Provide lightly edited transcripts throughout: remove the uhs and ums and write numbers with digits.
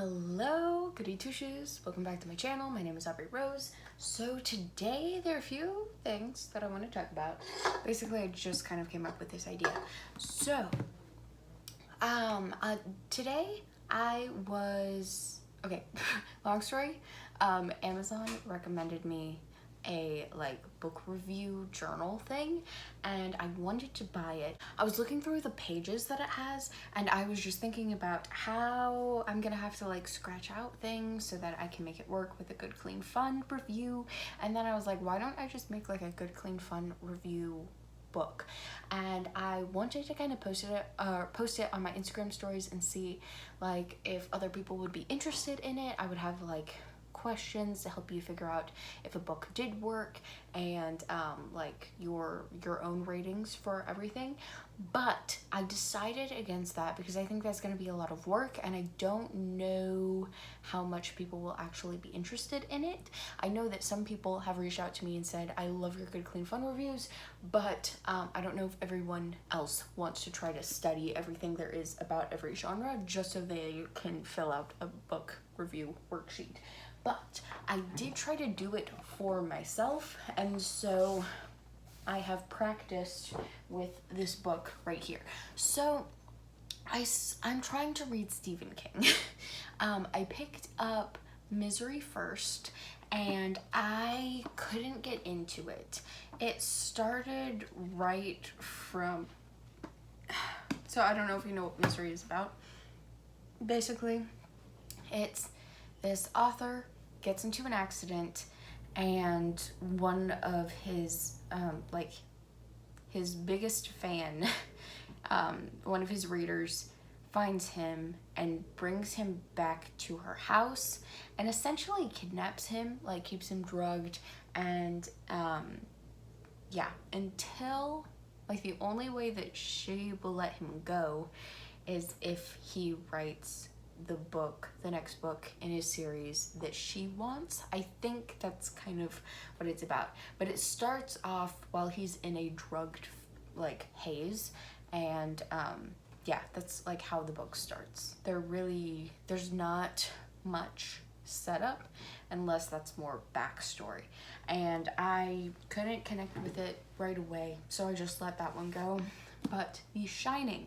Hello, Goodie Tushes. Welcome back to my channel. My name is Aubrie Rose. So today there are a few things that I want to talk about. Basically, I just kind of came up with this idea. So, today okay, long story. Amazon recommended me a book review journal thing, and I wanted to buy it. I was looking through the pages that it has, and I was just thinking about how I'm gonna have to scratch out things so that I can make it work with a good clean fun review. And then I was like, why don't I just make a good clean fun review book? And I wanted to kind of post it on my Instagram stories and see if other people would be interested in it. I would have questions to help you figure out if a book did work, and your own ratings for everything. But I decided against that because I think that's going to be a lot of work, and I don't know how much people will actually be interested in it. I know that some people have reached out to me and said, I love your good clean fun reviews, but I don't know if everyone else wants to try to study everything there is about every genre just so they can fill out a book review worksheet. But I did try to do it for myself, and so I have practiced with this book right here. So I'm trying to read Stephen King. I picked up Misery first, and I couldn't get into it. It started right from... So I don't know if you know what Misery is about. Basically, it's this author gets into an accident, and one of his his biggest fan, one of his readers, finds him and brings him back to her house and essentially kidnaps him, keeps him drugged, and until the only way that she will let him go is if he writes the next book in his series that she wants. I think that's kind of what it's about. But it starts off while he's in a drugged haze, and that's how the book starts. There's not much setup unless that's more backstory, and I couldn't connect with it right away, so I just let that one go. But The Shining,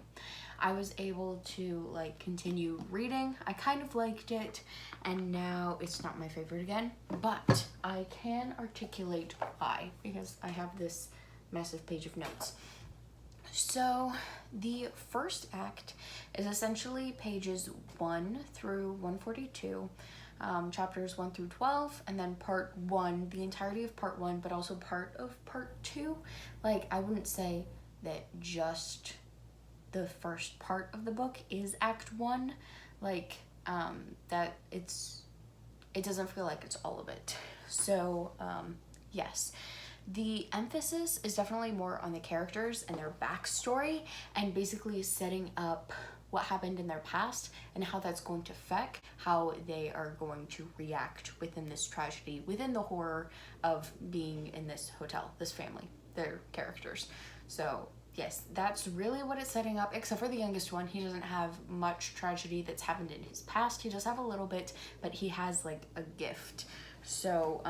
I was able to continue reading. I kind of liked it, and now it's not my favorite again, but I can articulate why because I have this massive page of notes. So the first act is essentially pages 1 through 142, chapters 1 through 12, and then part 1, the entirety of part 1, but also part of part 2. I wouldn't say that just the first part of the book is act 1, that it doesn't feel like it's all of it. So yes, the emphasis is definitely more on the characters and their backstory, and basically setting up what happened in their past and how that's going to affect how they are going to react within this tragedy, within the horror of being in this hotel, this family, their characters. So yes, that's really what it's setting up, except for the youngest one. He doesn't have much tragedy that's happened in his past. He does have a little bit, but he has a gift. So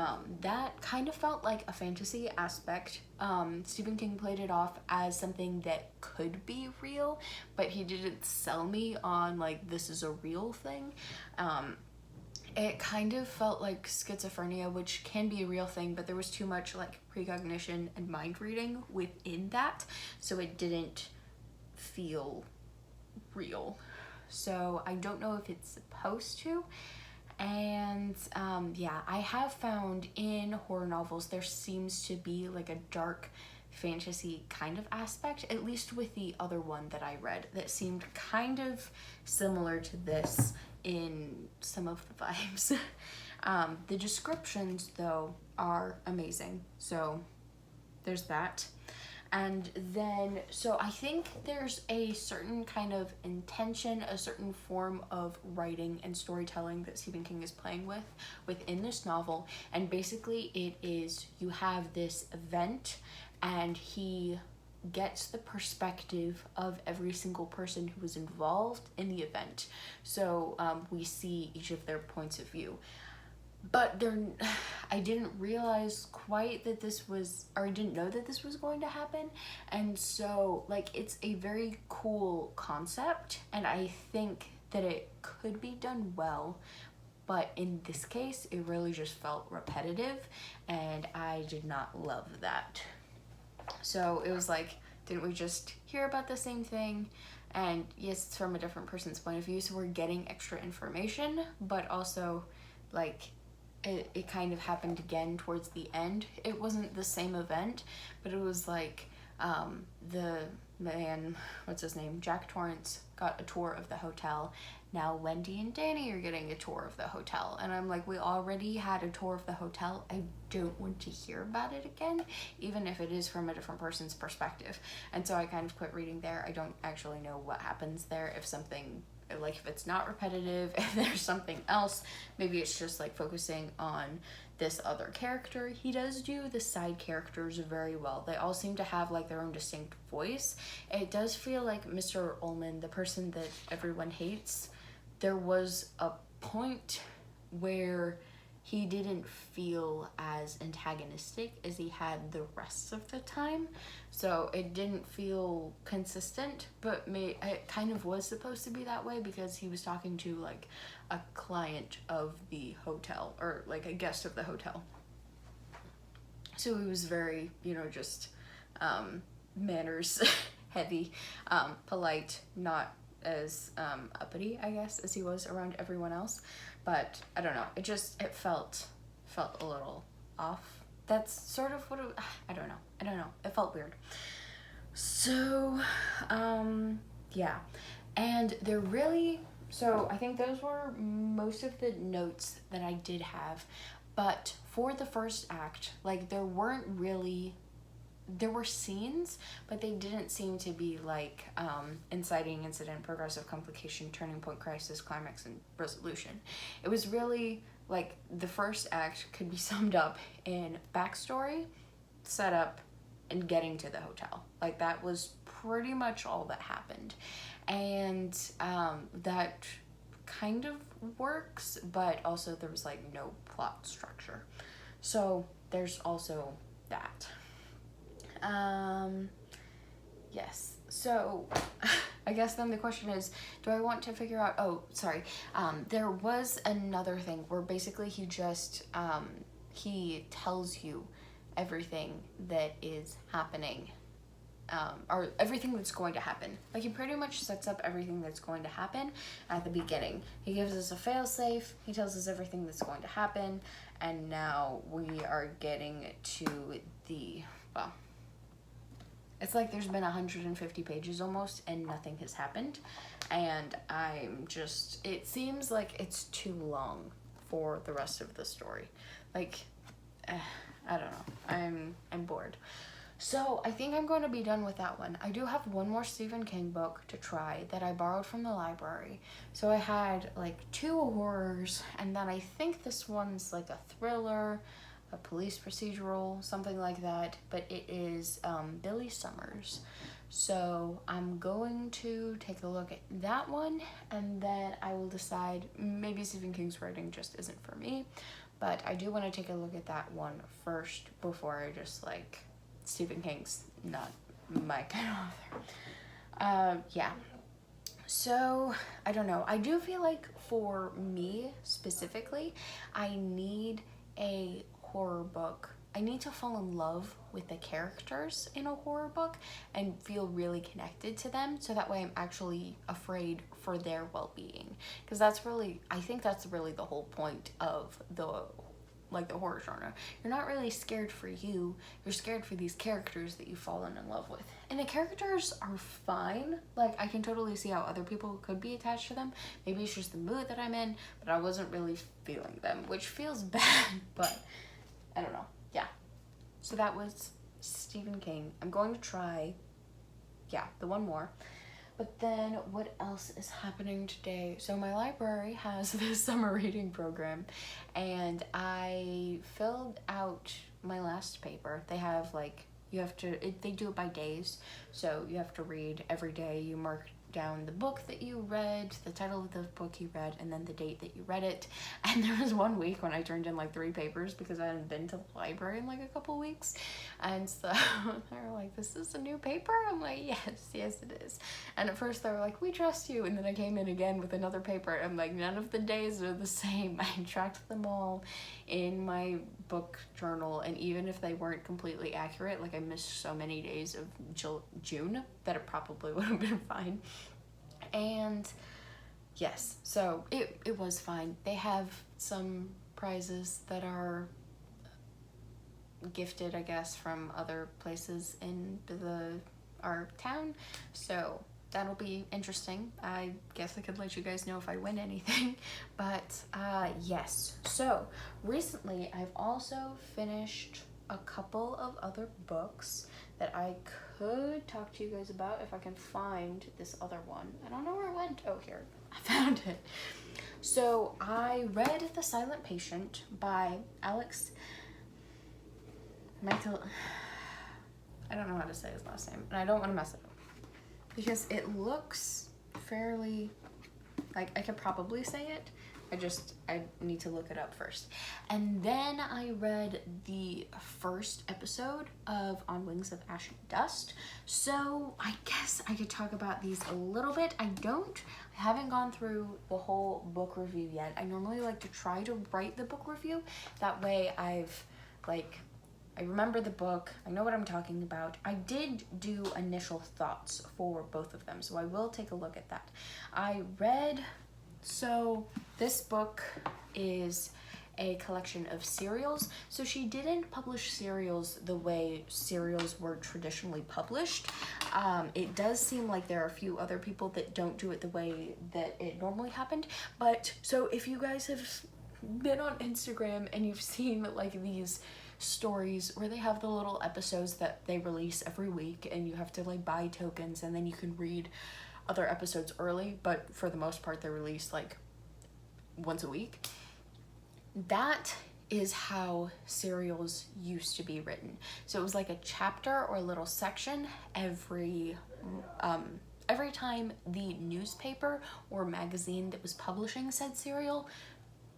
that kind of felt like a fantasy aspect. Stephen King played it off as something that could be real, but he didn't sell me on this is a real thing. It kind of felt like schizophrenia, which can be a real thing, but there was too much precognition and mind reading within that, so it didn't feel real. So I don't know if it's supposed to. And I have found in horror novels there seems to be a dark fantasy kind of aspect, at least with the other one that I read, that seemed kind of similar to this in some of the vibes. The descriptions though are amazing, so there's that. And then, so I think there's a certain kind of intention, a certain form of writing and storytelling that Stephen King is playing with within this novel. And basically it is, you have this event, and he gets the perspective of every single person who was involved in the event. So we see each of their points of view. But I didn't realize quite that this was, or I didn't know that this was going to happen. And so, like, it's a very cool concept, and I think that it could be done well. But in this case, it really just felt repetitive, and I did not love that. So it was like, didn't we just hear about the same thing? And yes, it's from a different person's point of view, so we're getting extra information, but also, like, it kind of happened again towards the end. It wasn't the same event, but it was like the man, what's his name, Jack Torrance, got a tour of the hotel. Now Wendy and Danny are getting a tour of the hotel. And I'm like, we already had a tour of the hotel. I don't want to hear about it again, even if it is from a different person's perspective. And so I kind of quit reading there. I don't actually know what happens there. If something, like, if it's not repetitive, if there's something else, maybe it's just like focusing on this other character. He does do the side characters very well. They all seem to have like their own distinct voice. It does feel like Mr. Ullman, the person that everyone hates, there was a point where he didn't feel as antagonistic as he had the rest of the time. So it didn't feel consistent, but it kind of was supposed to be that way because he was talking to like a client of the hotel, or like a guest of the hotel. So he was very, just manners heavy, polite, not as uppity, I guess, as he was around everyone else. But I don't know, it felt a little off. That's sort of what I don't know, it felt weird. So yeah, and so I think those were most of the notes that I did have. But for the first act, like, there were scenes, but they didn't seem to be like inciting incident, progressive complication, turning point, crisis, climax, and resolution. It was really like the first act could be summed up in backstory, setup, and getting to the hotel. Like, that was pretty much all that happened. And that kind of works, but also there was like no plot structure. So there's also that. Yes, so I guess then the question is, do I want to figure out, there was another thing where basically he just, he tells you everything that is happening, or everything that's going to happen. Like, he pretty much sets up everything that's going to happen at the beginning. He gives us a fail-safe, he tells us everything that's going to happen, and now we are getting to it's like there's been 150 pages almost and nothing has happened, and it seems like it's too long for the rest of the story. Like, I don't know, I'm bored. So I think I'm going to be done with that one. I do have one more Stephen King book to try that I borrowed from the library. So I had like 2 horrors, and then I think this one's like a thriller, a police procedural, something like that, but it is Billy Summers. So I'm going to take a look at that one, and then I will decide, maybe Stephen King's writing just isn't for me, but I do want to take a look at that one first before I just like, Stephen King's not my kind of author. Yeah. So, I don't know. I do feel like for me specifically, I need a horror book. I need to fall in love with the characters in a horror book and feel really connected to them, so that way I'm actually afraid for their well-being. Because I think that's really the whole point of the horror genre. You're not really scared for you, you're scared for these characters that you've fallen in love with. And the characters are fine. Like, I can totally see how other people could be attached to them. Maybe it's just the mood that I'm in, but I wasn't really feeling them, which feels bad, but I don't know. Yeah. So that was Stephen King. I'm going to try, the one more. But then what else is happening today? So my library has this summer reading program, and I filled out my last paper. They have like, You have to, they do it by days. So you have to read every day. You mark down the book that you read, the title of the book you read, and then the date that you read it. And there was one week when I turned in like 3 papers because I hadn't been to the library in like a couple weeks. And so they were like, this is a new paper? I'm like, yes it is. And at first they were like, we trust you. And then I came in again with another paper. I'm like, none of the days are the same. I tracked them all in my book journal, and even if they weren't completely accurate, like I missed so many days of June that it probably would have been fine. And yes, so it was fine. They have some prizes that are gifted, I guess, from other places in our town, so that'll be interesting. I guess I could let you guys know if I win anything. But yes, so recently I've also finished a couple of other books that I could talk to you guys about if I can find this other one. I don't know where it went. Oh, here, I found it. So I read The Silent Patient by Alex Michael. I don't know how to say his last name, and I don't want to mess it up because it looks fairly, like I could probably say it. I need to look it up first. And then I read the first episode of On Wings of Ash and Dust. So I guess I could talk about these a little bit. I haven't gone through the whole book review yet. I normally like to try to write the book review. That way I remember the book, I know what I'm talking about. I did do initial thoughts for both of them, so I will take a look at that. So this book is a collection of serials. So she didn't publish serials the way serials were traditionally published. It does seem like there are a few other people that don't do it the way that it normally happened. But so if you guys have been on Instagram and you've seen like these stories where they have the little episodes that they release every week and you have to like buy tokens and then you can read other episodes early, but for the most part they're released like once a week. That is how serials used to be written. So it was like a chapter or a little section every time the newspaper or magazine that was publishing said serial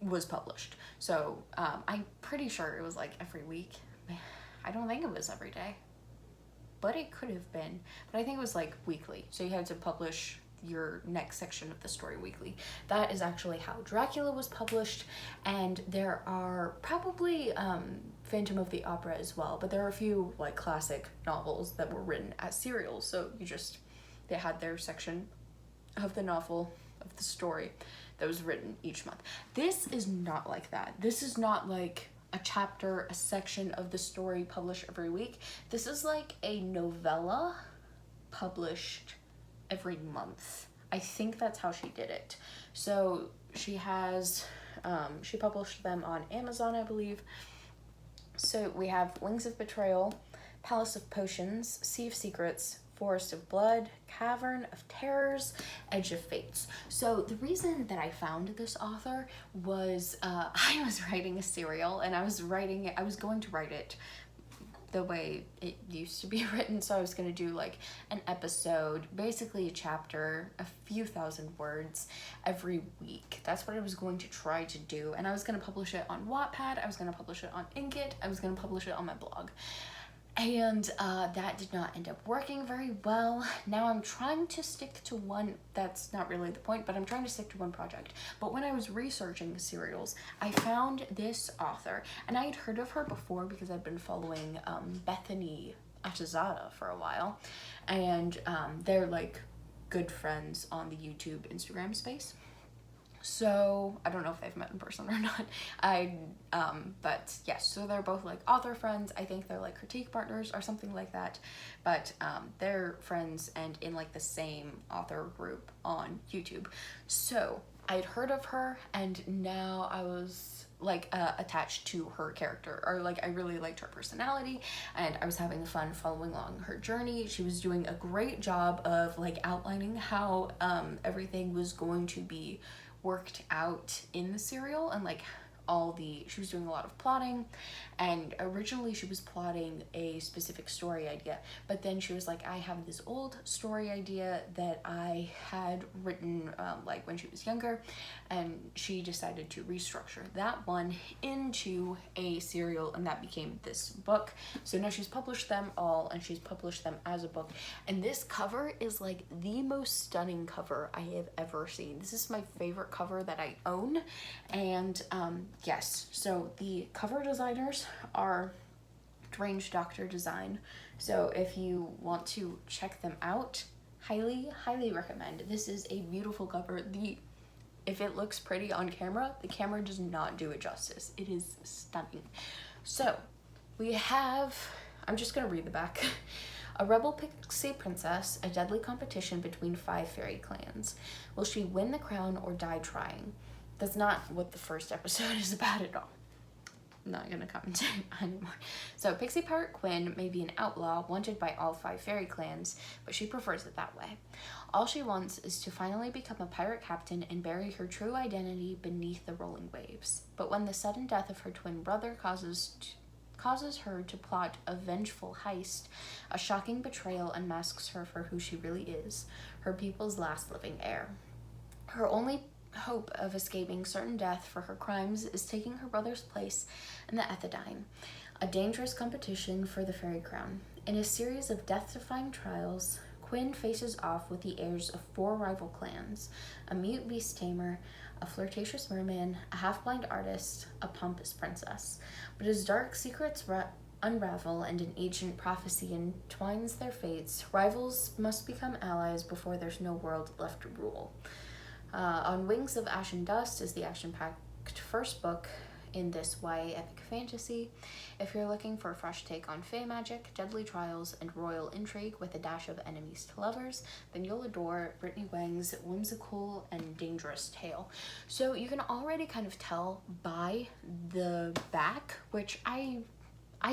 was published. So I'm pretty sure it was like every week. I don't think it was every day, but it could have been. But I think it was like weekly. So you had to publish your next section of the story weekly. That is actually how Dracula was published, and there are probably Phantom of the Opera as well, but there are a few like classic novels that were written as serials. So they had their section of the novel, of the story that was written each month. This is not like that. This is not like a chapter, a section of the story published every week. This is like a novella published every month. I think that's how she did it. So she published them on Amazon, I believe. So we have Wings of Betrayal, Palace of Potions, Sea of Secrets, Forest of Blood, Cavern of Terrors, Edge of Fates. So the reason that I found this author was I was writing a serial and I was going to write it the way it used to be written. So I was going to do like an episode, basically a chapter, a few thousand words every week. That's what I was going to try to do. And I was going to publish it on Wattpad. I was going to publish it on Inkitt. I was going to publish it on my blog. And that did not end up working very well. Now I'm trying to stick to one, that's not really the point, but I'm trying to stick to one project. But when I was researching serials, I found this author, and I had heard of her before because I'd been following Bethany Atazada for a while, and they're like good friends on the YouTube Instagram space. So I don't know if they've met in person or not. But yes, so they're both like author friends. I think they're like critique partners or something like that. But they're friends and in like the same author group on YouTube. So I'd heard of her, and now I was like attached to her character, or like I really liked her personality, and I was having fun following along her journey. She was doing a great job of like outlining how everything was going to be worked out in the serial, and like she was doing a lot of plotting, and originally she was plotting a specific story idea, but then she was like, I have this old story idea that I had written like when she was younger, and she decided to restructure that one into a serial, and that became this book. So now she's published them all, and she's published them as a book, and this cover is like the most stunning cover I have ever seen. This is my favorite cover that I own. And yes, so the cover designers are Strange Doctor Design. So if you want to check them out, highly recommend. This is a beautiful cover. If it looks pretty on camera, the camera does not do it justice. It is stunning. So we have, I'm just gonna read the back. A rebel pixie princess, a deadly competition between 5 fairy clans. Will she win the crown or die trying? That's not what the first episode is about at all. I'm not gonna comment anymore. So Pixie Pirate Quinn may be an outlaw wanted by all 5 fairy clans, but she prefers it that way. All she wants is to finally become a pirate captain and bury her true identity beneath the rolling waves. But when the sudden death of her twin brother causes her to plot a vengeful heist, a shocking betrayal unmasks her for who she really is, her people's last living heir. Her only hope of escaping certain death for her crimes is taking her brother's place in the Ethidine, a dangerous competition for the fairy crown. In a series of death-defying trials, Quinn faces off with the heirs of 4 rival clans, a mute beast tamer, a flirtatious merman, a half-blind artist, a pompous princess. But as dark secrets unravel and an ancient prophecy entwines their fates, rivals must become allies before there's no world left to rule. On Wings of Ash and Dust is the action-packed first book in this YA epic fantasy. If you're looking for a fresh take on fae magic, deadly trials, and royal intrigue with a dash of enemies to lovers, then you'll adore Brittany Wang's whimsical and dangerous tale. So you can already kind of tell by the back, which I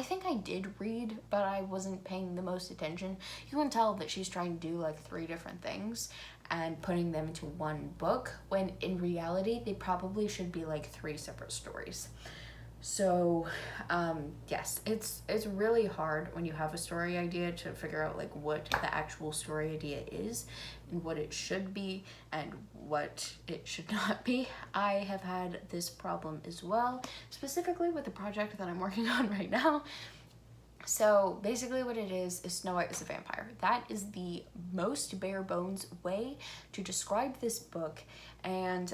think I did read, but I wasn't paying the most attention. You can tell that she's trying to do like 3 different things and putting them into one book, when in reality they probably should be like 3 separate stories. So yes, it's really hard when you have a story idea to figure out like what the actual story idea is and what it should be and what it should not be. I have had this problem as well, specifically with the project that I'm working on right now. So basically what it is Snow White is a vampire. That is the most bare bones way to describe this book. And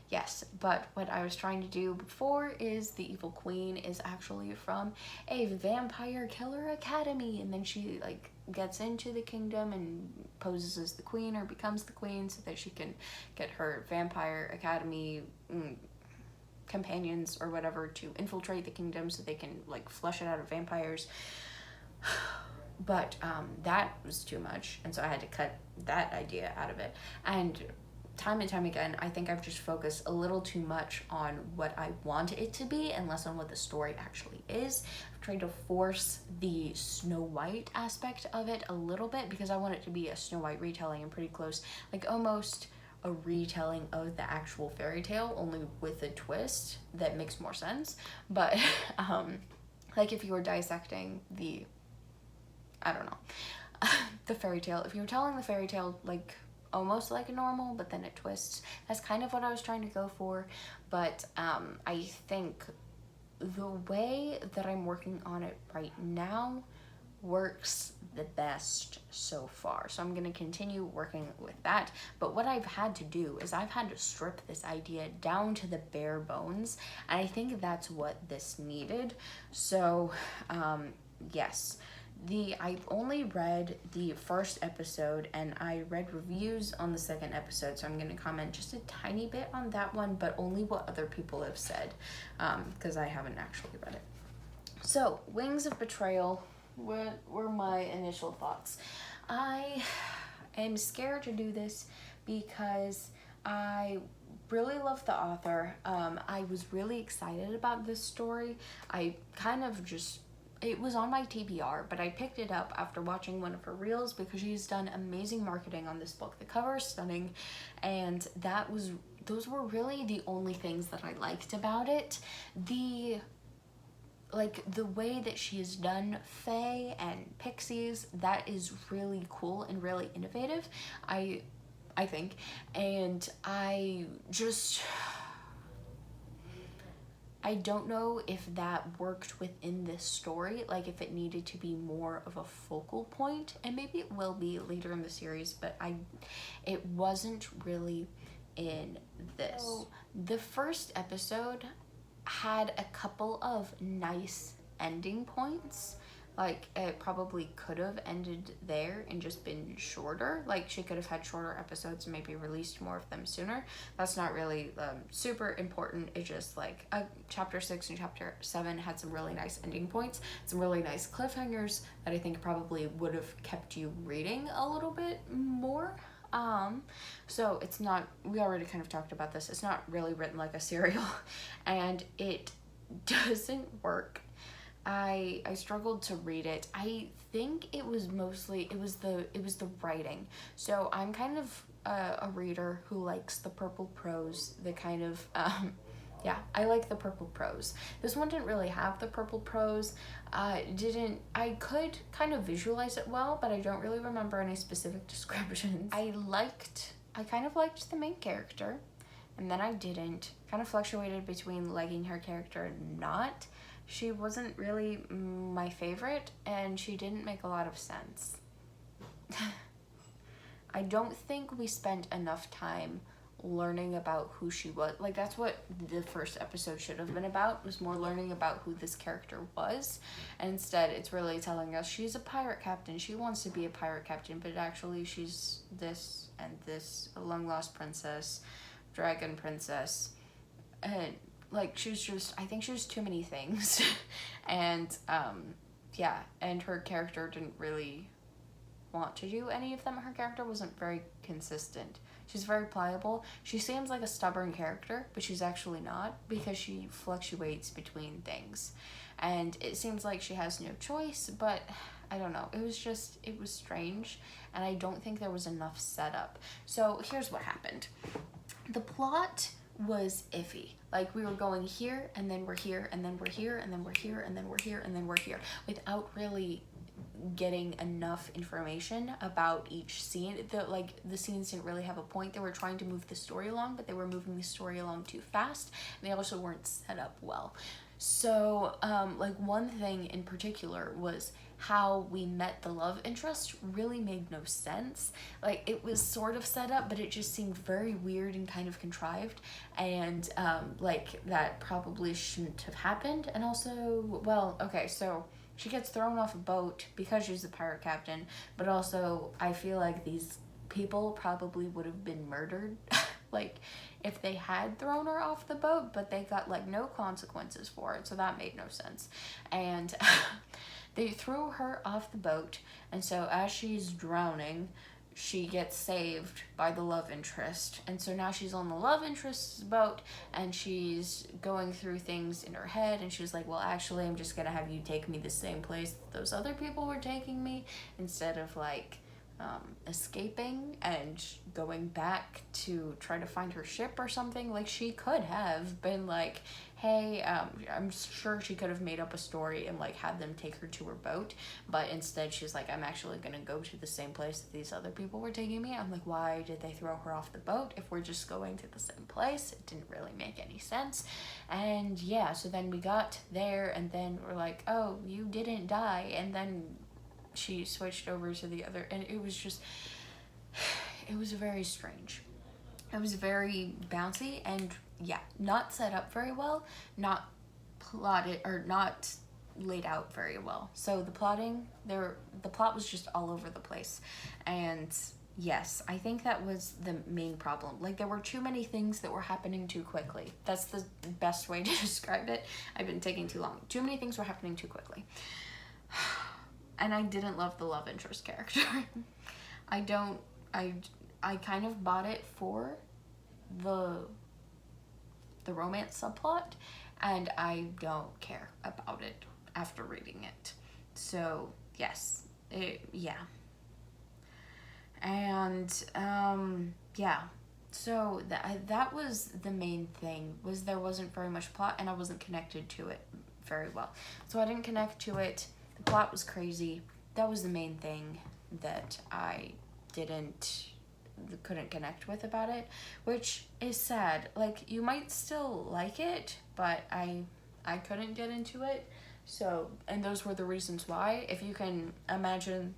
yes, but what I was trying to do before is the evil queen is actually from a vampire killer academy, and then she like gets into the kingdom and poses as the queen or becomes the queen so that she can get her vampire academy companions or whatever to infiltrate the kingdom so they can like flush it out of vampires. But that was too much, and so I had to cut that idea out of it. And time again, I think I've just focused a little too much on what I want it to be and less on what the story actually is. I've tried to force the Snow White aspect of it a little bit because I want it to be a Snow White retelling and pretty close, like almost a retelling of the actual fairy tale, only with a twist that makes more sense. But like if you were dissecting the, I don't know, the fairy tale, if you were telling the fairy tale like almost like a normal, but then it twists, that's kind of what I was trying to go for. But I think the way that I'm working on it right now works the best so far, so I'm going to continue working with that. But what I've had to do is I've had to strip this idea down to the bare bones, and I think that's what this needed. So yes, I've only read the first episode, and I read reviews on the second episode, so I'm going to comment just a tiny bit on that one, but only what other people have said, because I haven't actually read it. So Wings of Betrayal, what were my initial thoughts? I am scared to do this because I really love the author. I was really excited about this story. It was on my TBR, but I picked it up after watching one of her reels because she's done amazing marketing on this book. The cover is stunning, and that was those were really the only things that I liked about it. The way that she has done fae and pixies, that is really cool and really innovative, I think. And I don't know if that worked within this story, like if it needed to be more of a focal point, and maybe it will be later in the series, but it wasn't really in this. So the first episode had a couple of nice ending points. Like, it probably could have ended there and just been shorter. Like, she could have had shorter episodes and maybe released more of them sooner. That's not really super important. It's just like chapter 6 and chapter 7 had some really nice ending points, some really nice cliffhangers that I think probably would have kept you reading a little bit more. So it's not, we already kind of talked about this, it's not really written like a serial, and it doesn't work. I struggled to read it. I think it was mostly, it was the writing. So I'm kind of a reader who likes the purple prose, the kind of, yeah, I like the purple prose. This one didn't really have the purple prose. I could kind of visualize it well, but I don't really remember any specific descriptions. I kind of liked the main character, and then I didn't. Kind of fluctuated between liking her character and not. She wasn't really my favorite, and she didn't make a lot of sense. I don't think we spent enough time learning about who she was. Like, that's what the first episode should have been about, was more learning about who this character was. And instead, it's really telling us she's a pirate captain. She wants to be a pirate captain, but actually she's this and this, a long-lost princess, dragon princess, and like, she was just, I think she was too many things. And yeah, and her character didn't really want to do any of them. Her character wasn't very consistent. She's very pliable. She seems like a stubborn character, but she's actually not, because she fluctuates between things. And it seems like she has no choice, but I don't know. It was strange, and I don't think there was enough setup. So here's what happened. The plot was iffy. Like, we were going here, and then we're here, and then we're here, and then we're here, and then we're here, and then we're here, without really getting enough information about each scene. The scenes didn't really have a point. They were trying to move the story along, but they were moving the story along too fast, and they also weren't set up well. So like, one thing in particular was how we met the love interest really made no sense. Like, it was sort of set up, but it just seemed very weird and kind of contrived, and like, that probably shouldn't have happened. And also, well, okay, so she gets thrown off a boat because she's a pirate captain, but also I feel like these people probably would have been murdered like, if they had thrown her off the boat, but they got like no consequences for it, so that made no sense. And they threw her off the boat, and so as she's drowning, she gets saved by the love interest. And so now she's on the love interest's boat, and she's going through things in her head, and she's like, well, actually, I'm just gonna have you take me the same place that those other people were taking me, instead of like escaping and going back to try to find her ship or something. Like, she could have been like, hey, I'm sure she could have made up a story and like had them take her to her boat, but instead she's like, I'm actually gonna go to the same place that these other people were taking me. I'm like, why did they throw her off the boat if we're just going to the same place? It didn't really make any sense. And yeah, so then we got there, and then we're like, oh, you didn't die, and then she switched over to the other, and it was just, it was very strange. It was very bouncy, and yeah, not set up very well, not plotted, or not laid out very well. So the plot was just all over the place. And yes, I think that was the main problem. Like, there were too many things that were happening too quickly. That's the best way to describe it. I've been taking too long. Too many things were happening too quickly. And I didn't love the love interest character. I kind of bought it for the romance subplot, and I don't care about it after reading it. So yes, yeah. And yeah, So that was the main thing, was there wasn't very much plot and I wasn't connected to it very well. So I didn't connect to it. The plot was crazy. That was the main thing that I couldn't connect with about it, which is sad. Like, you might still like it, but I couldn't get into it. So, and those were the reasons why. If you can imagine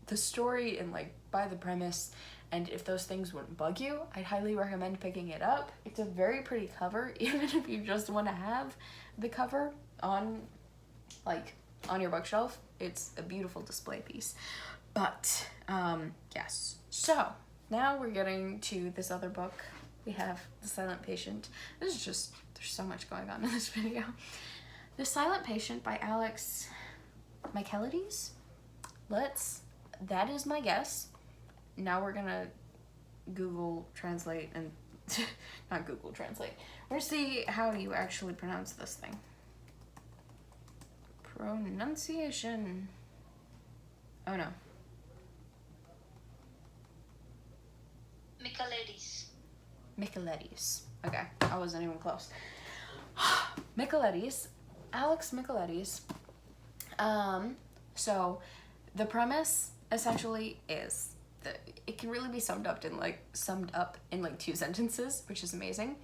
the story and like by the premise, and if those things wouldn't bug you, I'd highly recommend picking it up. It's a very pretty cover, even if you just want to have the cover on your bookshelf. It's a beautiful display piece. But yes, so now we're getting to this other book. We have The Silent Patient. This is just, there's so much going on in this video. The Silent Patient by Alex Michaelides. That is my guess. Now we're gonna Google Translate and, not Google Translate. We're gonna see how you actually pronounce this thing. Pronunciation. Oh no. Michaelides. Okay, I wasn't even close. Michaelides. Alex Michaelides. So the premise essentially is that it can really be summed up in like 2 sentences, which is amazing.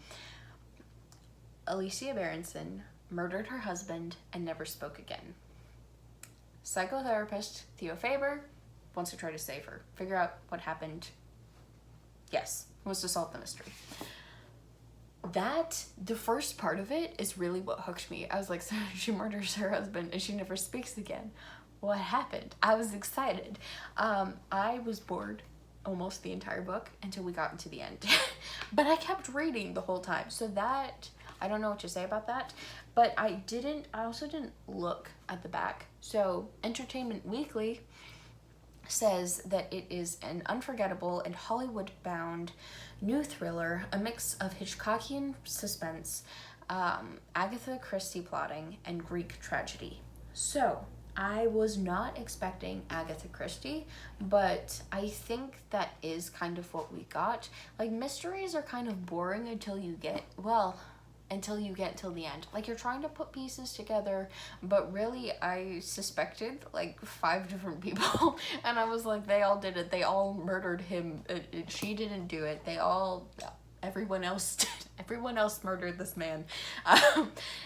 Alicia Berenson murdered her husband and never spoke again. Psychotherapist Theo Faber wants to try to save her, figure out what happened. Yes, wants to solve the mystery. The first part of it is really what hooked me. I was like, so she murders her husband and she never speaks again. What happened? I was excited. I was bored almost the entire book until we got into the end. But I kept reading the whole time. So that, I don't know what to say about that. But I also didn't look at the back. So Entertainment Weekly says that it is an unforgettable and Hollywood-bound new thriller, a mix of Hitchcockian suspense, Agatha Christie plotting, and Greek tragedy. So I was not expecting Agatha Christie, but I think that is kind of what we got. Like, mysteries are kind of boring until you get till the end. Like, you're trying to put pieces together, but really I suspected like 5 different people and I was like, they all did it. They all murdered him. She didn't do it. Everyone else did. Everyone else murdered this man.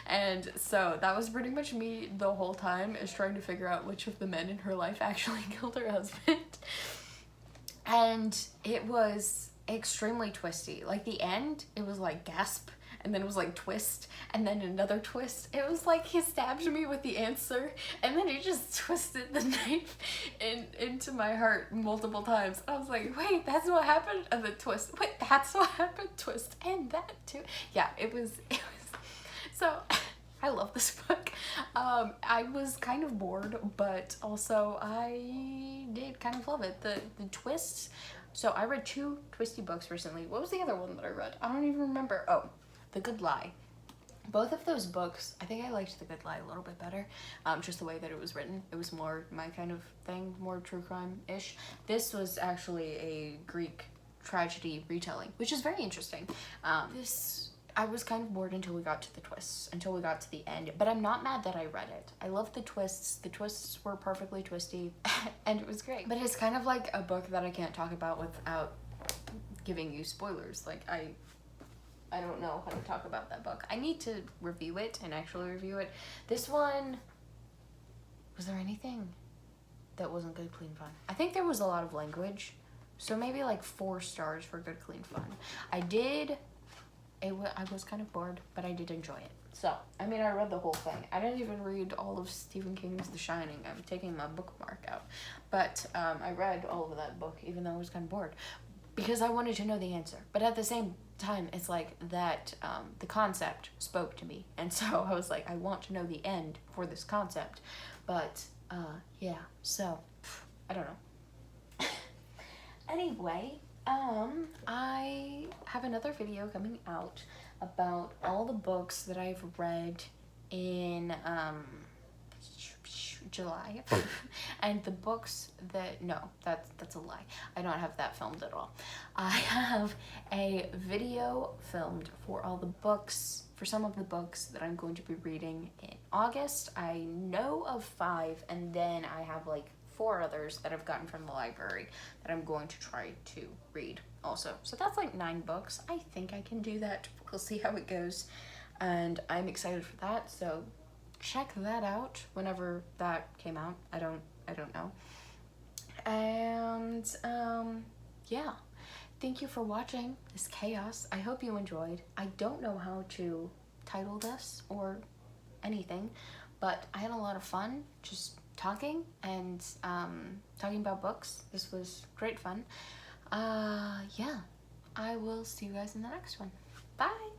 And so that was pretty much me the whole time, is trying to figure out which of the men in her life actually killed her husband. And it was extremely twisty. Like, the end, it was like gasp, and then it was like twist, and then another twist. It was like he stabbed me with the answer, and then he just twisted the knife into my heart multiple times. I was like, wait, that's what happened? And the twist, wait, that's what happened? Twist, and that too. Yeah, it was so I love this book. I was kind of bored, but also I did kind of love it. The twists. So I read 2 twisty books recently. What was the other one that I read? I don't even remember. Oh, The Good Lie. Both of those books, I think I liked The Good Lie a little bit better, just the way that it was written. It was more my kind of thing, more true crime-ish. This was actually a Greek tragedy retelling, which is very interesting. I was kind of bored until we got to the twists, until we got to the end, but I'm not mad that I read it. I love the twists. The twists were perfectly twisty, and it was great. But it's kind of like a book that I can't talk about without giving you spoilers. Like, I don't know how to talk about that book. I need to review it and actually review it. This one, was there anything that wasn't good, clean, fun? I think there was a lot of language, so maybe like 4 stars for good, clean, fun. I was kind of bored, but I did enjoy it. So, I mean, I read the whole thing. I didn't even read all of Stephen King's The Shining. I'm taking my bookmark out. But I read all of that book, even though I was kind of bored, because I wanted to know the answer. But at the same time, it's like that the concept spoke to me. And so I was like, I want to know the end for this concept. But, yeah, so, I don't know. Anyway, I have another video coming out about all the books that I've read in July. And the books that, no, that's a lie. I don't have that filmed at all. I have a video filmed for all the books, for some of the books that I'm going to be reading in August. I know of 5, and then I have like 4 others that I've gotten from the library that I'm going to try to read also. So that's like 9 books. I think I can do that. We'll see how it goes. And I'm excited for that, so check that out whenever that came out. I don't know. And yeah. Thank you for watching this chaos. I hope you enjoyed. I don't know how to title this or anything, but I had a lot of fun just talking and talking about books. This was great fun. Yeah, I will see you guys in the next one. Bye.